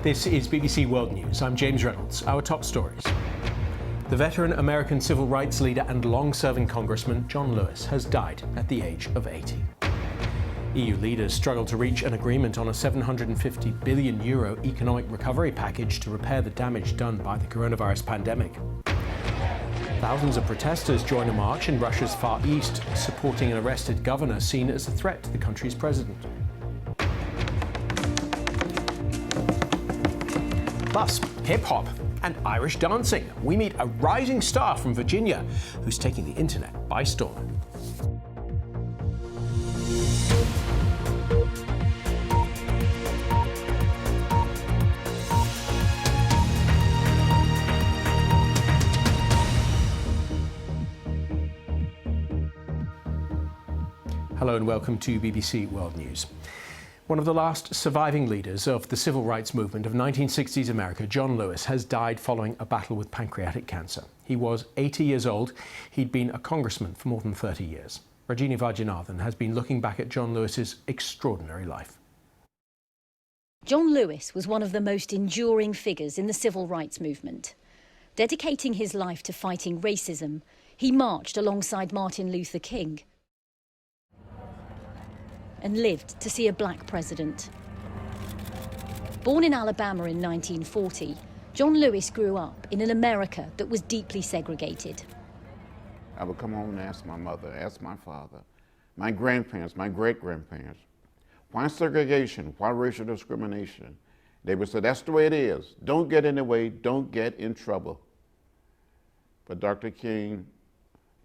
This is BBC World News. I'm James Reynolds. Our top stories. The veteran American civil rights leader and long-serving Congressman John Lewis has died at the age of 80. EU leaders struggle to reach an agreement on a €750 billion economic recovery package to repair the damage done by the coronavirus pandemic. Thousands of protesters join a march in Russia's Far East, supporting an arrested governor seen as a threat to the country's president. Plus, hip-hop and Irish dancing. We meet a rising star from Virginia who's taking the internet by storm. Hello and welcome to BBC World News. One of the last surviving leaders of the civil rights movement of 1960s America, John Lewis, has died following a battle with pancreatic cancer. He was 80 years old. He'd been a congressman for more than 30 years. Rajini Vajanathan has been looking back at John Lewis's extraordinary life. John Lewis was one of the most enduring figures in the civil rights movement. Dedicating his life to fighting racism, he marched alongside Martin Luther King and lived to see a black president. Born in Alabama in 1940, John Lewis grew up in an America that was deeply segregated. I would come home and ask my mother, ask my father, my grandparents, my great-grandparents, why segregation, why racial discrimination? They would say, that's the way it is. Don't get in the way, don't get in trouble. But Dr. King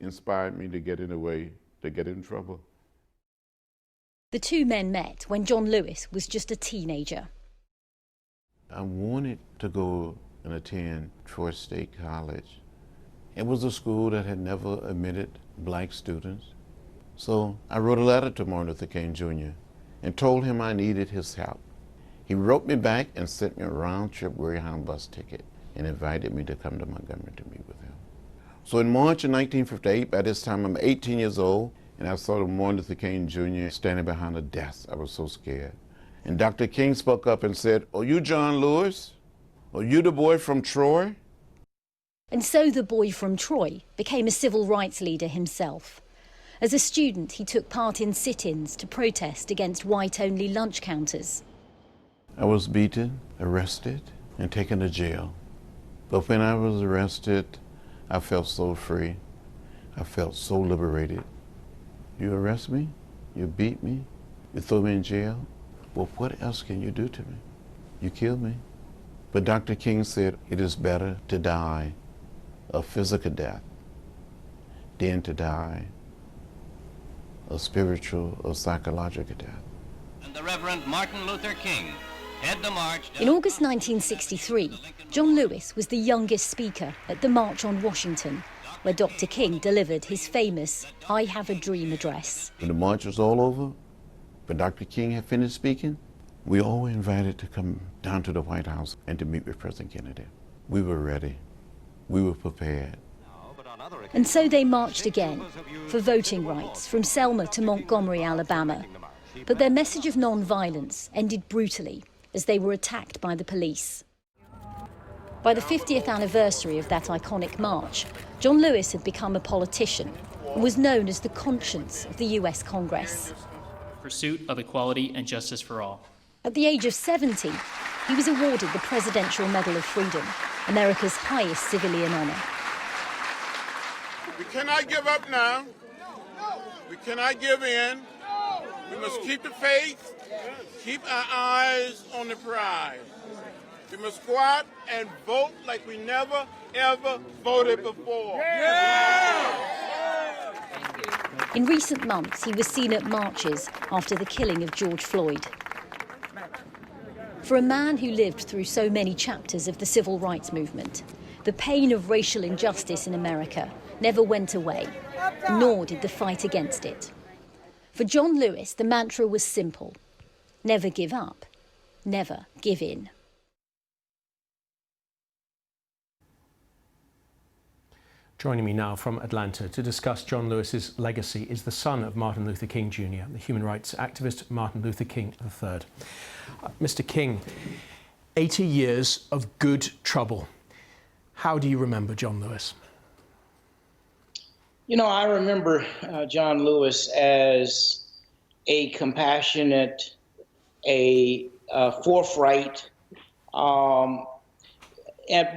inspired me to get in the way, to get in trouble. The two men met when John Lewis was just a teenager. I wanted to go and attend Troy State College. It was a school that had never admitted black students. So I wrote a letter to Martin Luther King Jr. and told him I needed his help. He wrote me back and sent me a round-trip Greyhound bus ticket and invited me to come to Montgomery to meet with him. So in March of 1958, by this time I'm 18 years old, and I saw Martin Luther King Jr. standing behind a desk. I was so scared. And Dr. King spoke up and said, "Are you John Lewis? Are you the boy from Troy?" And so the boy from Troy became a civil rights leader himself. As a student, he took part in sit-ins to protest against white-only lunch counters. I was beaten, arrested, and taken to jail. But when I was arrested, I felt so free. I felt so liberated. You arrest me, you beat me, you throw me in jail. Well, what else can you do to me? You kill me. But Dr. King said, it is better to die a physical death than to die a spiritual or psychological death. And the Reverend Martin Luther King head the march. In August 1963, John Lewis was the youngest speaker at the March on Washington, where Dr. King delivered his famous I Have a Dream address. When the march was all over, when Dr. King had finished speaking, we all were invited to come down to the White House and to meet with President Kennedy. We were ready. We were prepared. And so they marched again for voting rights from Selma to Montgomery, Alabama. But their message of non-violence ended brutally as they were attacked by the police. By the 50th anniversary of that iconic march, John Lewis had become a politician and was known as the conscience of the US Congress. Pursuit of equality and justice for all. At the age of 70, he was awarded the Presidential Medal of Freedom, America's highest civilian honor. We cannot give up now. We cannot give in. We must keep the faith, keep our eyes on the prize. We must go out and vote like we never, ever voted before. In recent months, he was seen at marches after the killing of George Floyd. For a man who lived through so many chapters of the civil rights movement, the pain of racial injustice in America never went away, nor did the fight against it. For John Lewis, the mantra was simple: never give up, never give in. Joining me now from Atlanta to discuss John Lewis's legacy is the son of Martin Luther King Jr., the human rights activist Martin Luther King III. Mr. King, 80 years of good trouble. How do you remember John Lewis? You know, I remember John Lewis as a compassionate, a forthright, and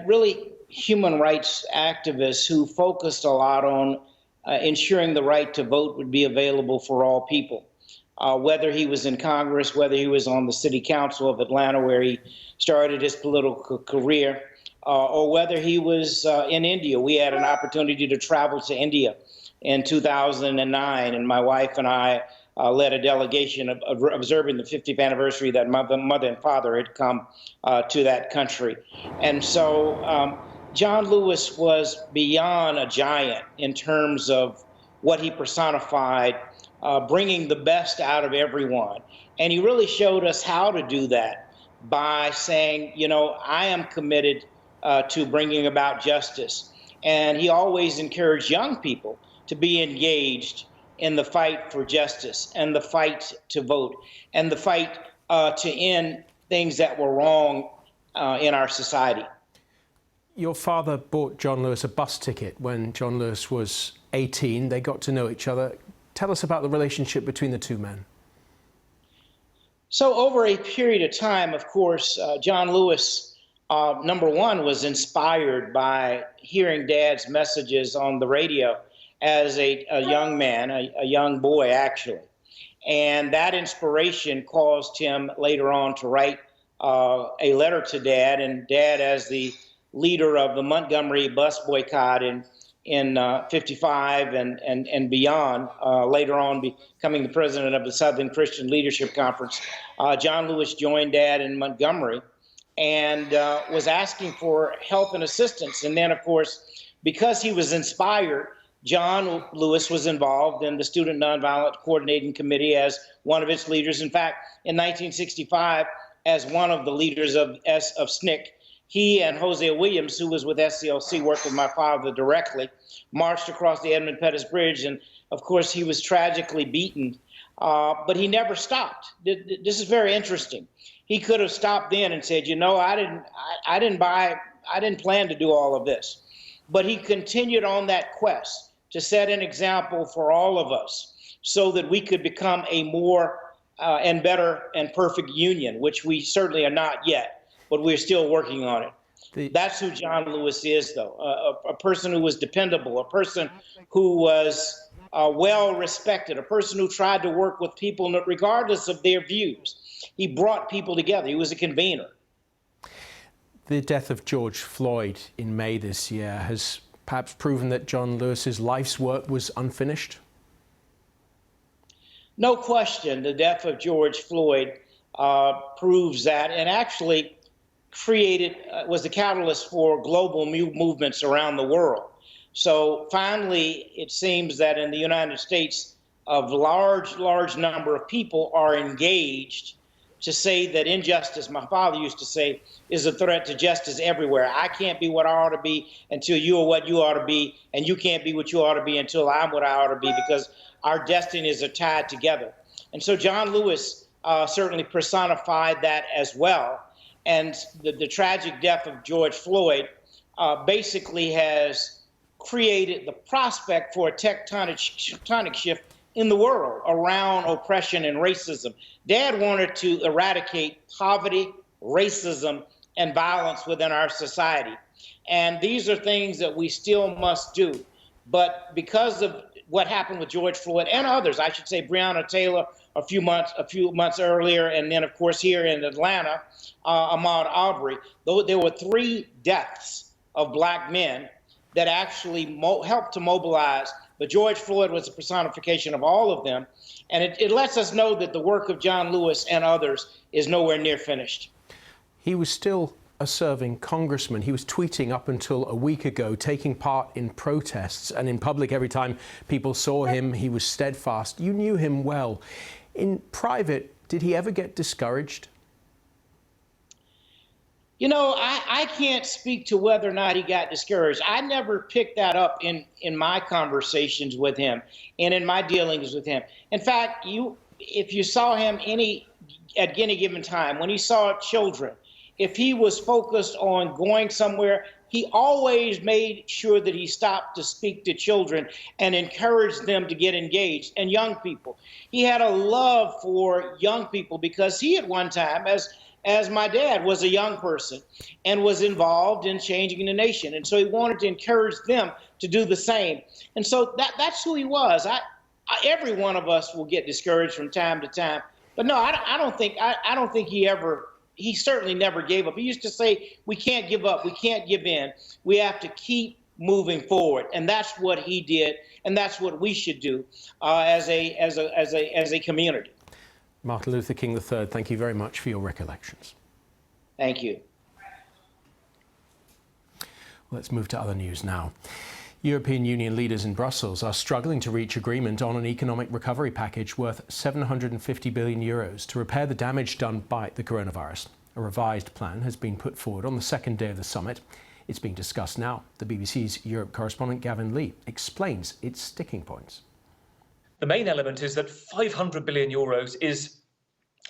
really human rights activist who focused a lot on ensuring the right to vote would be available for all people. Whether he was in Congress, whether he was on the City Council of Atlanta, where he started his political career, or whether he was in India. We had an opportunity to travel to India in 2009, and my wife and I led a delegation of observing the 50th anniversary that my mother and father had come to that country. And so John Lewis was beyond a giant in terms of what he personified, bringing the best out of everyone. And he really showed us how to do that by saying, you know, I am committed to bringing about justice. And he always encouraged young people to be engaged in the fight for justice and the fight to vote and the fight to end things that were wrong in our society. Your father bought John Lewis a bus ticket when John Lewis was 18. They got to know each other. Tell us about the relationship between the two men. So over a period of time, of course, John Lewis, number one, was inspired by hearing Dad's messages on the radio as a young man, a young boy, actually. And that inspiration caused him later on to write a letter to Dad, and Dad, as the leader of the Montgomery bus boycott in 55 and beyond, later on becoming the president of the Southern Christian Leadership Conference, John Lewis joined Dad in Montgomery and was asking for help and assistance. And then, of course, because he was inspired, John Lewis was involved in the Student Nonviolent Coordinating Committee as one of its leaders. In fact, in 1965, as one of the leaders of SNCC, he and Hosea Williams, who was with SCLC, worked with my father directly, marched across the Edmund Pettus Bridge. And of course, he was tragically beaten, but he never stopped. This is very interesting. He could have stopped then and said, you know, I didn't plan to do all of this. But he continued on that quest to set an example for all of us so that we could become a more and better and perfect union, which we certainly are not yet, but we're still working on it. That's who John Lewis is, though, a person who was dependable, a person who was well respected, a person who tried to work with people regardless of their views. He brought people together. He was a convener. The death of George Floyd in May this year has perhaps proven that John Lewis's life's work was unfinished? No question. The death of George Floyd proves that, and actually was the catalyst for global movements around the world. So finally, it seems that in the United States, a large number of people are engaged to say that injustice, my father used to say, is a threat to justice everywhere. I can't be what I ought to be until you are what you ought to be, and you can't be what you ought to be until I'm what I ought to be, because our destinies are tied together. And so John Lewis certainly personified that as well. And the tragic death of George Floyd basically has created the prospect for a tectonic shift in the world around oppression and racism. Dad wanted to eradicate poverty, racism, and violence within our society. And these are things that we still must do. But because of what happened with George Floyd and others, I should say Breonna Taylor a few months earlier, and then of course here in Atlanta, Ahmaud Arbery, there were 3 deaths of Black men that actually helped to mobilize. But George Floyd was a personification of all of them. And it lets us know that the work of John Lewis and others is nowhere near finished. He was still a serving congressman. He was tweeting up until a week ago, taking part in protests, and in public every time people saw him, he was steadfast. You knew him well. In private, did he ever get discouraged? You know, I can't speak to whether or not he got discouraged. I never picked that up in my conversations with him and in my dealings with him. In fact, if you saw him at any given time, when he saw children if he was focused on going somewhere, he always made sure that he stopped to speak to children and encouraged them to get engaged, and young people. He had a love for young people because he at one time, as my dad, was a young person and was involved in changing the nation. And so he wanted to encourage them to do the same. And so that's who he was. Every one of us will get discouraged from time to time. But no, I don't think he certainly never gave up. He used to say, we can't give up, we can't give in. We have to keep moving forward. And that's what he did, and that's what we should do as a community. Martin Luther King III, thank you very much for your recollections. Thank you. Let's move to other news now. European Union leaders in Brussels are struggling to reach agreement on an economic recovery package worth €750 billion to repair the damage done by the coronavirus. A revised plan has been put forward on the second day of the summit. It's being discussed now. The BBC's Europe correspondent Gavin Lee explains its sticking points. The main element is that €500 billion is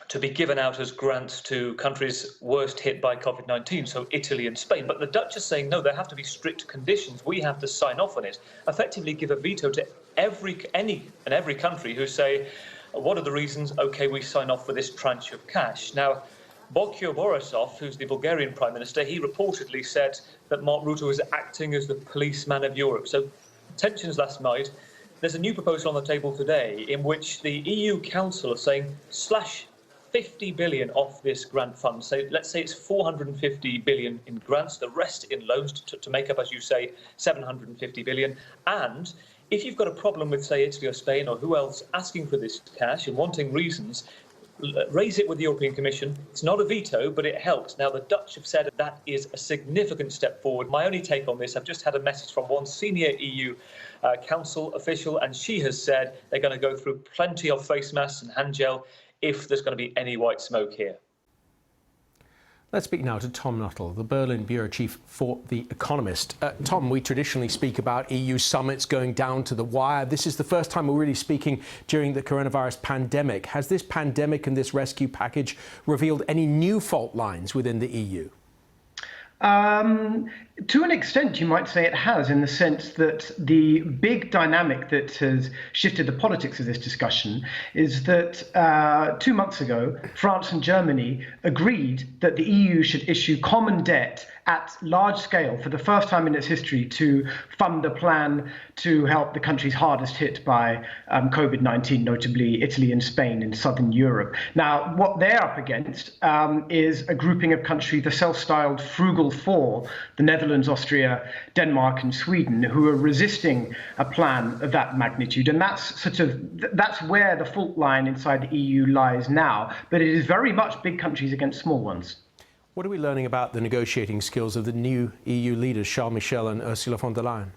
to be given out as grants to countries worst hit by COVID-19, so Italy and Spain. But the Dutch are saying, no, there have to be strict conditions. We have to sign off on it, effectively give a veto to every country who say, what are the reasons? OK, we sign off for this tranche of cash. Now, Bojo Borisov, who's the Bulgarian Prime Minister, he reportedly said that Mark Rutte was acting as the policeman of Europe. So tensions last night. There's a new proposal on the table today in which the EU Council are saying slash 50 billion off this grant fund. So let's say it's 450 billion in grants, the rest in loans to make up, as you say, 750 billion. And if you've got a problem with, say, Italy or Spain or who else asking for this cash and wanting reasons, raise it with the European Commission. It's not a veto, but it helps. Now, the Dutch have said that is a significant step forward. My only take on this, I've just had a message from one senior EU Council official, and she has said they're going to go through plenty of face masks and hand gel if there's going to be any white smoke here. Let's speak now to Tom Nuttall, the Berlin bureau chief for The Economist. Tom, we traditionally speak about EU summits going down to the wire. This is the first time we're really speaking during the coronavirus pandemic. Has this pandemic and this rescue package revealed any new fault lines within the EU? To an extent, you might say it has, in the sense that the big dynamic that has shifted the politics of this discussion is that 2 months ago, France and Germany agreed that the EU should issue common debt at large scale for the first time in its history to fund a plan to help the countries hardest hit by COVID-19, notably Italy and Spain in southern Europe. Now, what they're up against is a grouping of countries, the self-styled Frugal Four, the Netherlands, Austria, Denmark and Sweden, who are resisting a plan of that magnitude. And that's where the fault line inside the EU lies now. But it is very much big countries against small ones. What are we learning about the negotiating skills of the new EU leaders, Charles Michel and Ursula von der Leyen?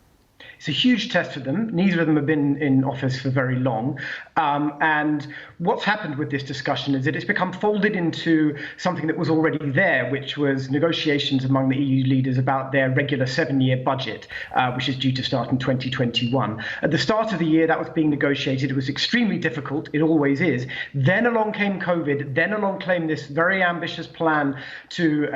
It's a huge test for them. Neither of them have been in office for very long. And what's happened with this discussion is that it's become folded into something that was already there, which was negotiations among the EU leaders about their regular 7-year budget, which is due to start in 2021. At the start of the year, that was being negotiated. It was extremely difficult. It always is. Then along came COVID. Then along came this very ambitious plan to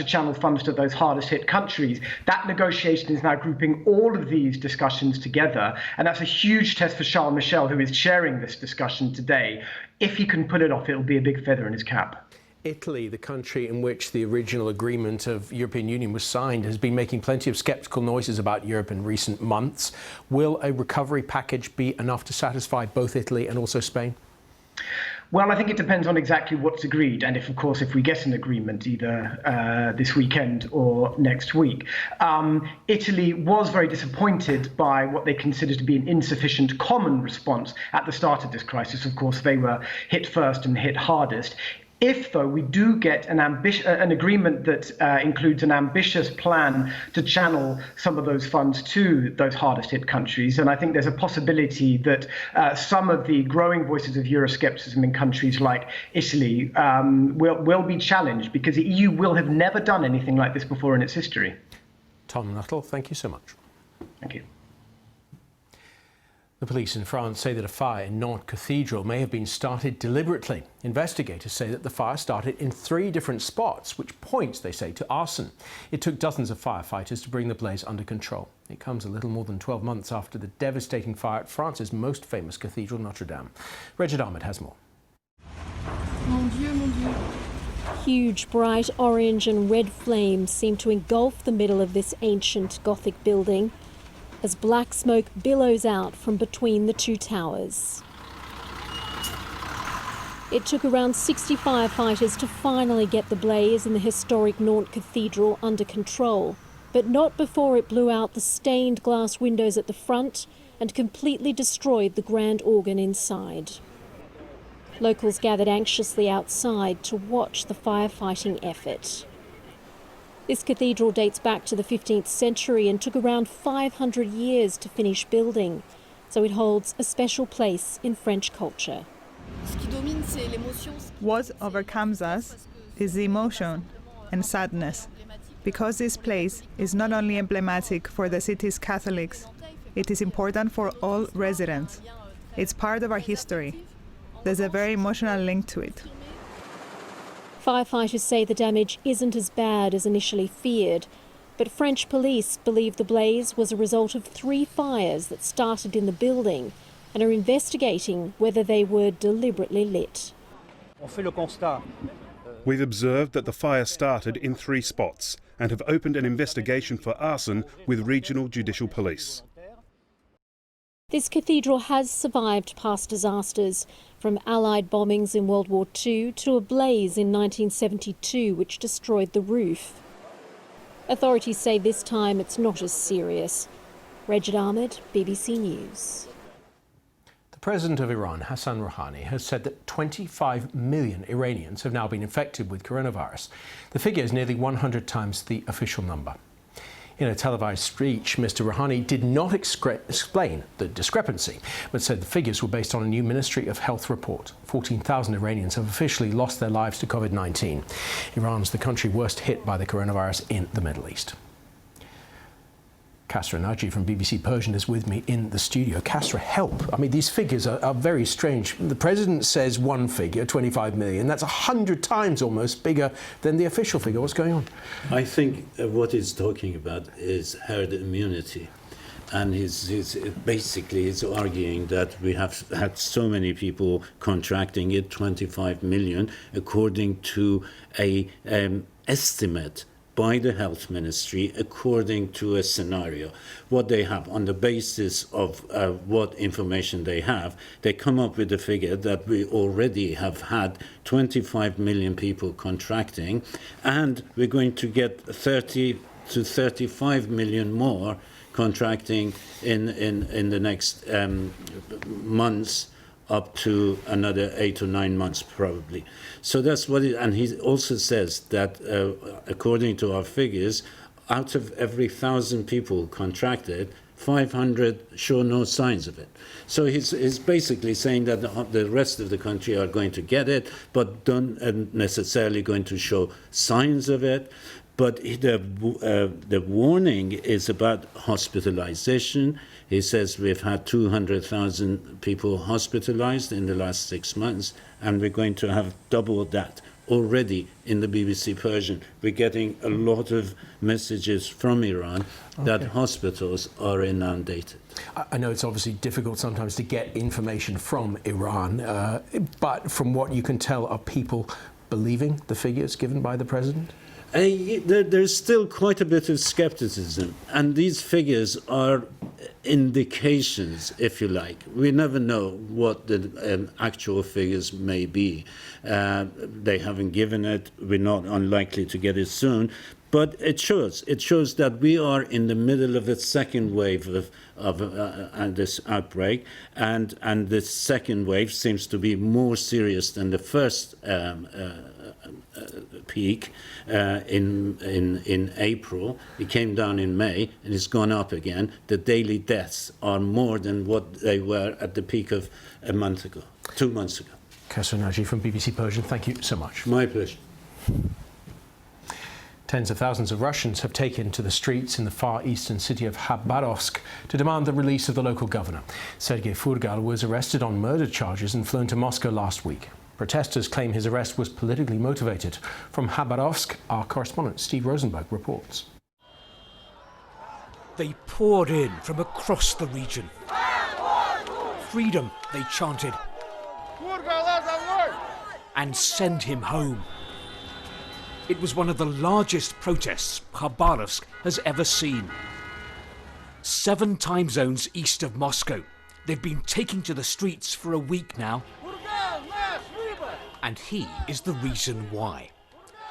channel funds to those hardest hit countries. That negotiation is now grouping all of these discussions together, and that's a huge test for Charles Michel, who is chairing this discussion today. If he can pull it off, it'll be a big feather in his cap. Italy, the country in which the original agreement of European Union was signed, has been making plenty of sceptical noises about Europe in recent months. Will a recovery package be enough to satisfy both Italy and also Spain? Well, I think it depends on exactly what's agreed, and if we get an agreement either this weekend or next week. Italy was very disappointed by what they considered to be an insufficient common response at the start of this crisis. Of course, they were hit first and hit hardest. If, though, we do get an agreement that includes an ambitious plan to channel some of those funds to those hardest hit countries, and I think there's a possibility that some of the growing voices of Euroscepticism in countries like Italy will be challenged, because the EU will have never done anything like this before in its history. Tom Nuttall, thank you so much. Thank you. The police in France say that a fire in Nantes Cathedral may have been started deliberately. Investigators say that the fire started in 3 different spots, which points, they say, to arson. It took dozens of firefighters to bring the blaze under control. It comes a little more than 12 months after the devastating fire at France's most famous cathedral, Notre Dame. Regid Ahmed has more. Mon Dieu, mon Dieu. Huge, bright orange and red flames seem to engulf the middle of this ancient Gothic building as black smoke billows out from between the 2 towers. It took around 60 firefighters to finally get the blaze in the historic Nantes Cathedral under control, but not before it blew out the stained glass windows at the front and completely destroyed the grand organ inside. Locals gathered anxiously outside to watch the firefighting effort. This cathedral dates back to the 15th century and took around 500 years to finish building, so it holds a special place in French culture. What overcomes us is the emotion and sadness, because this place is not only emblematic for the city's Catholics, it is important for all residents. It's part of our history. There's a very emotional link to it. Firefighters say the damage isn't as bad as initially feared, but French police believe the blaze was a result of 3 fires that started in the building and are investigating whether they were deliberately lit. We've observed that the fire started in 3 spots and have opened an investigation for arson with regional judicial police. This cathedral has survived past disasters, from Allied bombings in World War II to a blaze in 1972 which destroyed the roof. Authorities say this time it's not as serious. Regid Ahmed, BBC News. The president of Iran, Hassan Rouhani, has said that 25 million Iranians have now been infected with coronavirus. The figure is nearly 100 times the official number. In a televised speech, Mr. Rouhani did not explain the discrepancy, but said the figures were based on a new Ministry of Health report. 14,000 Iranians have officially lost their lives to COVID-19. Iran's the country worst hit by the coronavirus in the Middle East. Kasra Naji from BBC Persian is with me in the studio. Kasra, help. I mean, these figures are very strange. The president says one figure, 25 million. That's 100 times almost bigger than the official figure. What's going on? I think what he's talking about is herd immunity. And he's basically arguing that we have had so many people contracting it, 25 million, according to a estimate by the health ministry, according to a scenario. What they have, on the basis of what information they have, they come up with a figure that we already have had 25 million people contracting, and we're going to get 30 to 35 million more contracting in the next months, up to another 8 or 9 months probably. So that's what and he also says that according to our figures, out of every 1,000 people contracted, 500 show no signs of it. So he's basically saying that the rest of the country are going to get it, but don't necessarily going to show signs of it. But the warning is about hospitalization. He says we've had 200,000 people hospitalized in the last 6 months, and we're going to have double that already in the BBC Persian. We're getting a lot of messages from Iran that hospitals are inundated. I know it's obviously difficult sometimes to get information from Iran, but from what you can tell, are people believing the figures given by the president? There's still quite a bit of skepticism, and these figures are indications, if you like. We never know what the actual figures may be. They haven't given it. We're not unlikely to get it soon. But it shows that we are in the middle of the second wave of this outbreak, and this second wave seems to be more serious than the first peak in April. It came down in May and it's gone up again. The daily deaths are more than what they were at the peak of a month ago, 2 months ago. Kasra Naji from BBC Persian, thank you so much. My pleasure. Tens of thousands of Russians have taken to the streets in the far eastern city of Khabarovsk to demand the release of the local governor. Sergei Furgal was arrested on murder charges and flown to Moscow last week. Protesters claim his arrest was politically motivated. From Khabarovsk, our correspondent Steve Rosenberg reports. They poured in from across the region. Freedom, they chanted. And send him home. It was one of the largest protests Khabarovsk has ever seen. 7 time zones east of Moscow. They've been taking to the streets for a week now. And he is the reason why.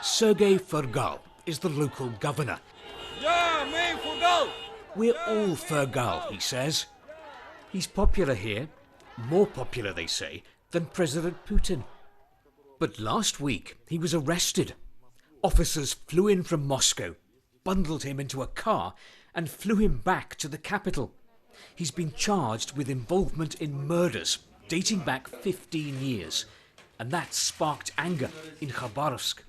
Sergei Furgal is the local governor. We're all Furgal, he says. He's popular here, more popular, they say, than President Putin. But last week, he was arrested. Officers flew in from Moscow, bundled him into a car and flew him back to the capital. He's been charged with involvement in murders dating back 15 years. And that sparked anger in Khabarovsk.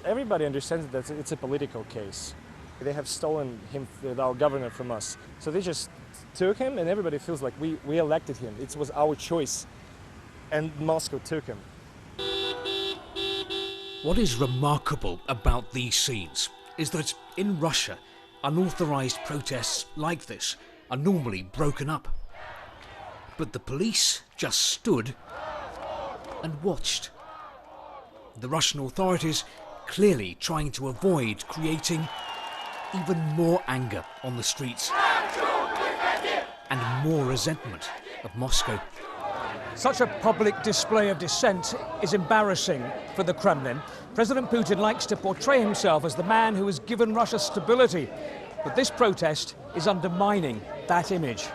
Everybody understands that it's a political case. They have stolen him, our governor, from us. So they just took him, and everybody feels like we elected him. It was our choice, and Moscow took him. What is remarkable about these scenes is that in Russia, unauthorized protests like this are normally broken up. But the police just stood and watched. The Russian authorities clearly trying to avoid creating even more anger on the streets and more resentment of Moscow. Such a public display of dissent is embarrassing for the Kremlin. President Putin likes to portray himself as the man who has given Russia stability. But this protest is undermining that image.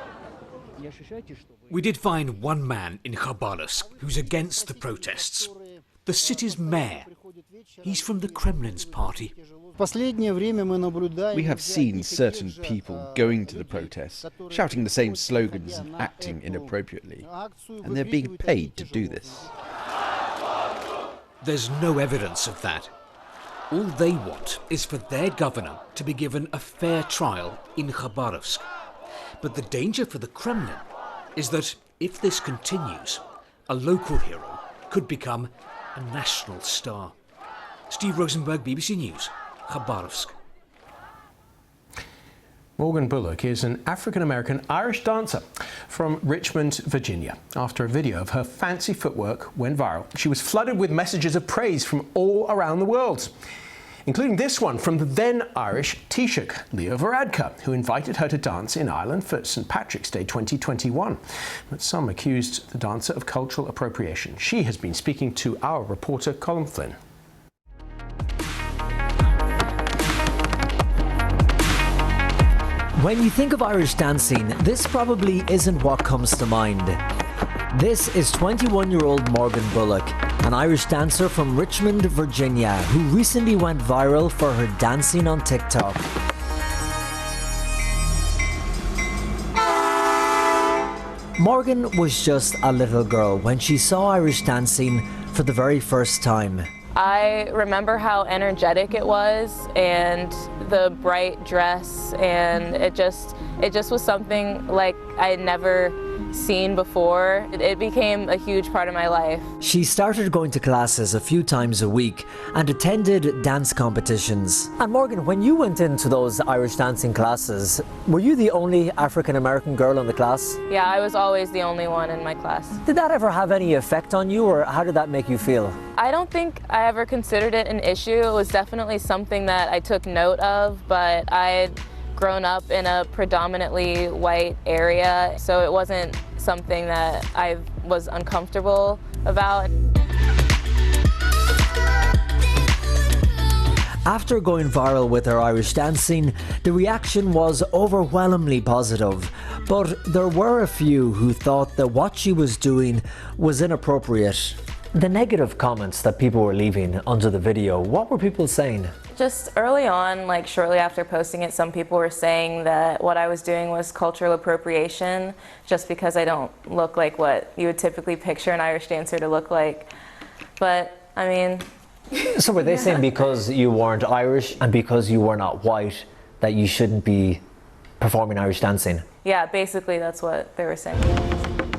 We did find one man in Khabarovsk who's against the protests. The city's mayor. He's from the Kremlin's party. We have seen certain people going to the protests, shouting the same slogans and acting inappropriately. And they're being paid to do this. There's no evidence of that. All they want is for their governor to be given a fair trial in Khabarovsk. But the danger for the Kremlin is that if this continues, a local hero could become a national star. Steve Rosenberg, BBC News, Khabarovsk. Morgan Bullock is an African-American Irish dancer from Richmond, Virginia. After a video of her fancy footwork went viral, she was flooded with messages of praise from all around the world, including this one from the then Irish Taoiseach, Leo Varadkar, who invited her to dance in Ireland for St Patrick's Day 2021. But some accused the dancer of cultural appropriation. She has been speaking to our reporter, Colin Flynn. When you think of Irish dancing, this probably isn't what comes to mind. This is 21-year-old Morgan Bullock, an Irish dancer from Richmond, Virginia, who recently went viral for her dancing on TikTok. Morgan was just a little girl when she saw Irish dancing for the very first time. I remember how energetic it was and the bright dress, and it just was something like I had never seen before. It became a huge part of my life. She started going to classes a few times a week and attended dance competitions. And Morgan, when you went into those Irish dancing classes, were you the only African-American girl in the class? Yeah, I was always the only one in my class. Did that ever have any effect on you, or how did that make you feel? I don't think I ever considered it an issue. It was definitely something that I took note of, but I had grown up in a predominantly white area, so it wasn't something that I was uncomfortable about. After going viral with her Irish dancing, the reaction was overwhelmingly positive, but there were a few who thought that what she was doing was inappropriate. The negative comments that people were leaving under the video, what were people saying? Just early on, like shortly after posting it, some people were saying that what I was doing was cultural appropriation just because I don't look like what you would typically picture an Irish dancer to look like. But, I mean, So were they saying because you weren't Irish and because you were not white that you shouldn't be performing Irish dancing? Yeah, basically that's what they were saying.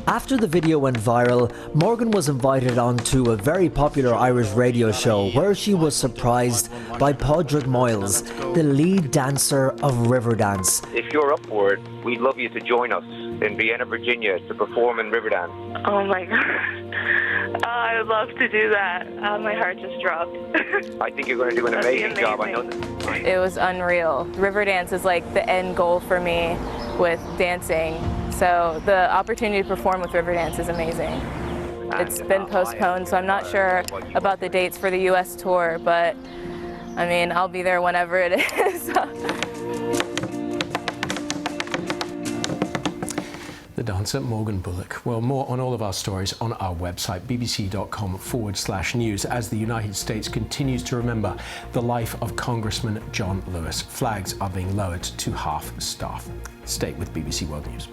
After the video went viral, Morgan was invited onto a very popular Irish radio show where she was surprised by Padraig Moyles, the lead dancer of Riverdance. If you're up for it, we'd love you to join us in Vienna, Virginia to perform in Riverdance. Oh my God. I would love to do that. My heart just dropped. I think you're going to do an amazing job. I know that. It was unreal. Riverdance is like the end goal for me with dancing. So the opportunity to perform with Riverdance is amazing. It's been postponed, so I'm not sure about the dates for the US tour, but I mean, I'll be there whenever it is. The dancer Morgan Bullock. Well, more on all of our stories on our website, bbc.com/news, as the United States continues to remember the life of Congressman John Lewis. Flags are being lowered to half staff. Stay with BBC World News.